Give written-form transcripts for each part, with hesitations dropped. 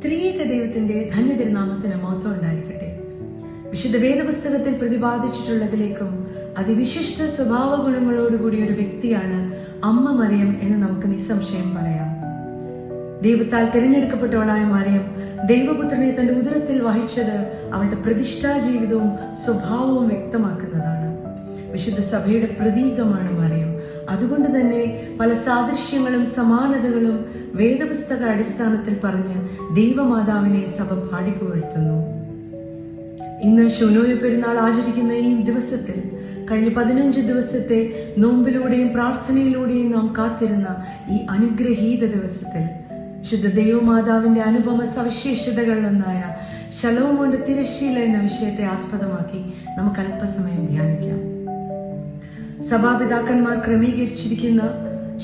ത്രിയേക ദൈവത്തിന്റെ ധന്യതിരുനാമത്തിന് മഹത്വം ഉണ്ടായിരിക്കട്ടെ. വിശുദ്ധ വേദപുസ്തകത്തിൽ പ്രതിപാദിച്ചിട്ടുള്ളതിലേക്കും അതിവിശിഷ്ട സ്വഭാവ ഗുണങ്ങളോടുകൂടിയ ഒരു വ്യക്തിയാണ് അമ്മ മറിയം എന്ന് നമുക്ക് നിസ്സംശയം പറയാം. ദൈവത്താൽ തിരഞ്ഞെടുക്കപ്പെട്ടവളായ മറിയം ദൈവപുത്രനെ തന്റെ ഉദരത്തിൽ വഹിച്ചത് അവളുടെ പ്രതിഷ്ഠാ ജീവിതവും സ്വഭാവവും വ്യക്തമാക്കുന്നതാണ്. വിശുദ്ധ സഭയുടെ പ്രതീകമാണ് മറിയം. അതുകൊണ്ട് തന്നെ പല സാദൃശ്യങ്ങളും സമാനതകളും വേദപുസ്തക അടിസ്ഥാനത്തിൽ പറഞ്ഞ് ദൈവമാതാവിനെ സഭ പാടിപ്പുകഴ്ത്തുന്നു. ഇന്ന് ശൂനോയ പെരുന്നാൾ ആചരിക്കുന്ന ഈ ദിവസത്തിൽ കഴിഞ്ഞ 15 ദിവസത്തെ നോമ്പിലൂടെയും പ്രാർത്ഥനയിലൂടെയും നാം കാത്തിരുന്ന ഈ അനുഗ്രഹീത ദിവസത്തിൽ വിശുദ്ധ ദൈവമാതാവിന്റെ അനുപമ സവിശേഷതകളിലൊന്നായ ശലോമോന്റെ തിരശ്ശീല എന്ന വിഷയത്തെ ആസ്പദമാക്കി നമുക്ക് അല്പസമയം ധ്യാനിക്കാം. സഭാപിതാക്കന്മാർ ക്രമീകരിച്ചിരിക്കുന്ന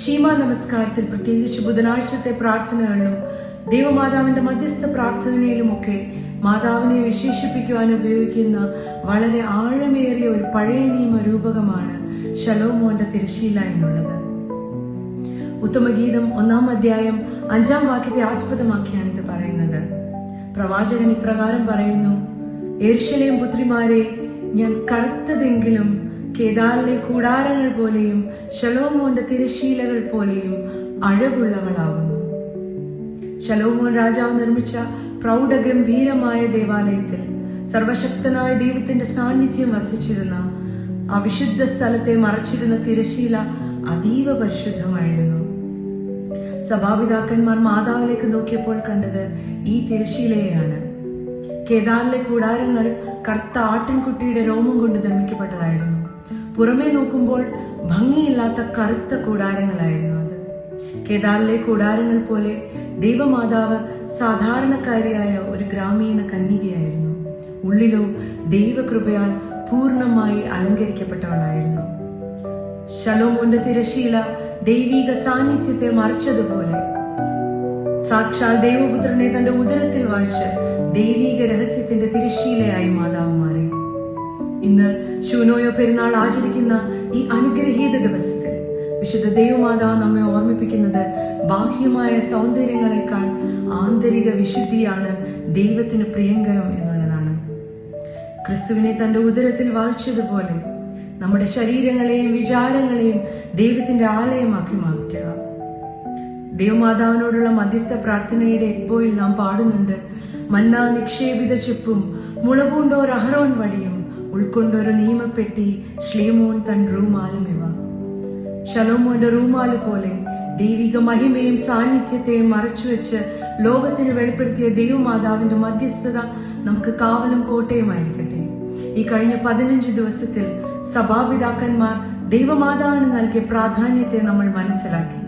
ശീമാ നമസ്കാരത്തിൽ, പ്രത്യേകിച്ച് ബുധനാഴ്ചത്തെ പ്രാർത്ഥനകളിലും ദൈവമാതാവിന്റെ മധ്യസ്ഥ പ്രാർത്ഥനയിലുമൊക്കെ മാതാവിനെ വിശേഷിപ്പിക്കുവാൻ ഉപയോഗിക്കുന്ന വളരെ ആഴമേറിയ ഒരു പഴയ നിയമ രൂപകമാണ് ശലോമോന്റെ തിരശ്ശീല എന്നുള്ളത്. ഉത്തമഗീതം 1-ാം അധ്യായം 5-ാം വാക്യത്തെ ആസ്പദമാക്കിയാണ് ഇത് പറയുന്നത്. പ്രവാചകൻ ഇപ്രകാരം പറയുന്നു: യെരൂശലേം പുത്രിമാരെ, ഞാൻ കറുത്തതെങ്കിലും കേദാറിലെ കൂടാരങ്ങൾ പോലെയും ശലോമോന്റെ തിരശ്ശീലകൾ പോലെയും അഴകുള്ളവളാകുന്നു. ശലോമോൻ രാജാവ് നിർമ്മിച്ച പ്രൗഢഗംഭീരമായ ദേവാലയത്തിൽ സർവശക്തനായ ദൈവത്തിന്റെ സാന്നിധ്യം വസിച്ചിരുന്ന ആ വിശുദ്ധ സ്ഥലത്തെ മറച്ചിരുന്ന തിരശ്ശീല അതീവ പരിശുദ്ധമായിരുന്നു. സഭാപിതാക്കന്മാർ മാതാവിലേക്ക് നോക്കിയപ്പോൾ കണ്ടത് ഈ തിരശ്ശീലയെയാണ്. കേദാറിലെ കൂടാരങ്ങൾ കറുത്ത ആട്ടിൻകുട്ടിയുടെ രോമം കൊണ്ട് നിർമ്മിക്കപ്പെട്ടതായിരുന്നു. പുറമേ നോക്കുമ്പോൾ ഭംഗിയില്ലാത്ത കറുത്ത കൂടാരങ്ങളായിരുന്നു അത്. കേദാറിലെ കൂടാരങ്ങൾ പോലെ ദൈവമാതാവ് സാധാരണക്കാരിയായ ഒരു ഗ്രാമീണ കന്യകയായിരുന്നു. ഉള്ളിലോ ദൈവകൃപയാൽ പൂർണ്ണമായി അലങ്കരിക്കപ്പെട്ടവളായിരുന്നു. ശലോമോന്റെ തിരശ്ശീല ദൈവിക സാന്നിധ്യത്തെ മറിച്ചതുപോലെ സാക്ഷാൽ ദൈവപുത്രനെ തന്റെ ഉദരത്തിൽ വഹിച്ച് ദൈവിക രഹസ്യത്തിന്റെ തിരശ്ശീലയായി മാതാവ് മാറി. ഇന്ന് ശൂനോയോ പെരുന്നാൾ ആചരിക്കുന്ന ഈ അനുഗ്രഹീത ദിവസത്തിൽ വിശുദ്ധ ദൈവമാതാവ് നമ്മെ ഓർമ്മിപ്പിക്കുന്നത് ബാഹ്യമായ സൗന്ദര്യങ്ങളെക്കാൾ ആന്തരിക വിശുദ്ധിയാണ് ദൈവത്തിന് പ്രിയങ്കരം എന്നുള്ളതാണ്. ക്രിസ്തുവിനെ തന്റെ ഉദരത്തിൽ വഹിച്ചതുപോലെ നമ്മുടെ ശരീരങ്ങളെയും വിചാരങ്ങളെയും ദൈവത്തിന്റെ ആലയമാക്കി മാറ്റുക. ദൈവമാതാവിനോടുള്ള മധ്യസ്ഥ പ്രാർത്ഥനയുടെ എപ്പോയിൽ നാം പാടുന്നുണ്ട്: മന്ന നിക്ഷേപിത ചെപ്പും മുളപൂണ്ടോർ അഹറോൻ വടിയും ഉൾക്കൊണ്ടൊരു നിയമപ്പെട്ടി ശ്ലീമോൻ തൻ റൂമാലുമിവ. ശലോമോന്റെ റൂമാല് പോലെ ദൈവിക മഹിമയും സാന്നിധ്യത്തെയും മറച്ചുവെച്ച് ലോകത്തിന് വെളിപ്പെടുത്തിയ ദൈവമാതാവിന്റെ മധ്യസ്ഥത നമുക്ക് കാവലും കോട്ടയുമായിരിക്കട്ടെ. ഈ കഴിഞ്ഞ 15 ദിവസത്തിൽ സഭാപിതാക്കന്മാർ ദൈവമാതാവിന് നൽകിയ പ്രാധാന്യത്തെ നമ്മൾ മനസ്സിലാക്കി.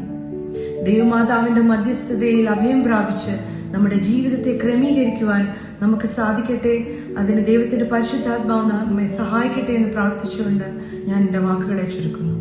ദൈവമാതാവിന്റെ മധ്യസ്ഥതയിൽ അഭയം പ്രാപിച്ച് നമ്മുടെ ജീവിതത്തെ ക്രമീകരിക്കുവാൻ നമുക്ക് സാധിക്കട്ടെ. അതിന് ദൈവത്തിന്റെ പരിശുദ്ധാത്മാവ് നമ്മെ സഹായിക്കട്ടെ എന്ന് പ്രാർത്ഥിച്ചുകൊണ്ട് ഞാൻ എൻ്റെ വാക്കുകളെ ചുരുക്കുന്നു.